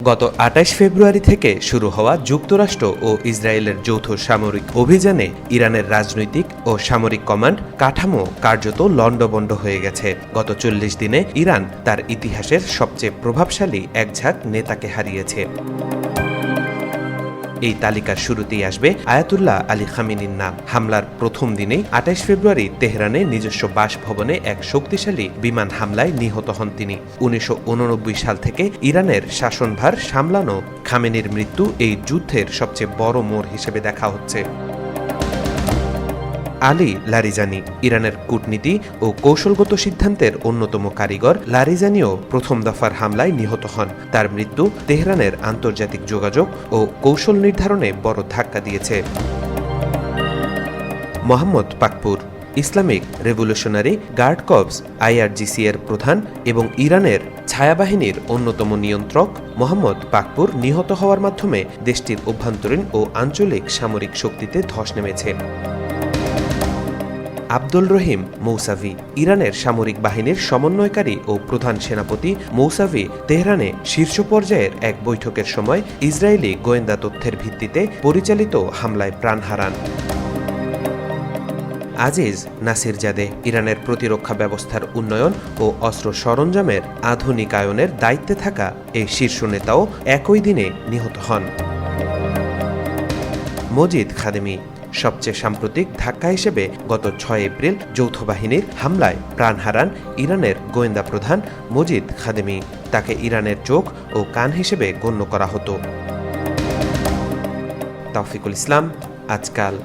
গত ২৮ ফেব্রুয়ারি থেকে শুরু হওয়া যুক্তরাষ্ট্র ও ইসরায়েলের যৌথ সামরিক অভিযানে ইরানের রাজনৈতিক ও সামরিক কমান্ড কাঠামো কার্যত লণ্ডভণ্ড হয়ে গেছে। গত ৪০ দিনে ইরান তার ইতিহাসের সবচেয়ে প্রভাবশালী একঝাঁক নেতাকে হারিয়েছে। এই তালিকার শুরুতেই আসবে আয়াতুল্লাহ আলী খামেনির নাম। হামলার প্রথম দিনেই ২৮ ফেব্রুয়ারি তেহরানে নিজস্ব বাসভবনে এক শক্তিশালী বিমান হামলায় নিহত হন তিনি। ১৯৮৯ সাল থেকে ইরানের শাসনভার সামলানো খামেনির মৃত্যু এই যুদ্ধের সবচেয়ে বড় মোড় হিসেবে দেখা হচ্ছে। আলী লারিজানি ইরানের কূটনীতি ও কৌশলগত সিদ্ধান্তের অন্যতম কারিগর। লারিজানিও প্রথম দফার হামলায় নিহত হন। তার মৃত্যু তেহরানের আন্তর্জাতিক যোগাযোগ ও কৌশল নির্ধারণে বড় ধাক্কা দিয়েছে। Mohammad Pakpour Islamic revolutionary guard corps IRGC এর প্রধান এবং ইরানের ছায়াবাহিনীর অন্যতম নিয়ন্ত্রক মোহাম্মদ পাকপুর নিহত হওয়ার মাধ্যমে দেশটির অভ্যন্তরীণ ও আঞ্চলিক সামরিক শক্তিতে ধস নেমেছে। আব্দুল রহিম মৌসাভি ইরানের সামরিক বাহিনীর সমন্বয়কারী ও প্রধান সেনাপতি মৌসাভি তেহরানে শীর্ষ পর্যায়ের এক বৈঠকের সময় ইসরায়েলি গোয়েন্দা তথ্যের ভিত্তিতে পরিচালিত হামলায় প্রাণ হারান। আজিজ নাসিরজাদে ইরানের প্রতিরক্ষা ব্যবস্থার উন্নয়ন ও অস্ত্র সরঞ্জামের আধুনিকায়নের দায়িত্বে থাকা এই শীর্ষ নেতাও একই দিনে নিহত হন। মজিদ খাদেমি সবচেয়ে সাম্প্রতিক ধাক্কা হিসেবে গত ৬ এপ্রিল যৌথ বাহিনীর হামলায় প্রাণ হারান ইরানের গোয়েন্দা প্রধান মজিদ খাদেমি। তাকে ইরানের চোখ ও কান হিসেবে গণ্য করা হতো। তাওফিকুল ইসলাম, আজকাল।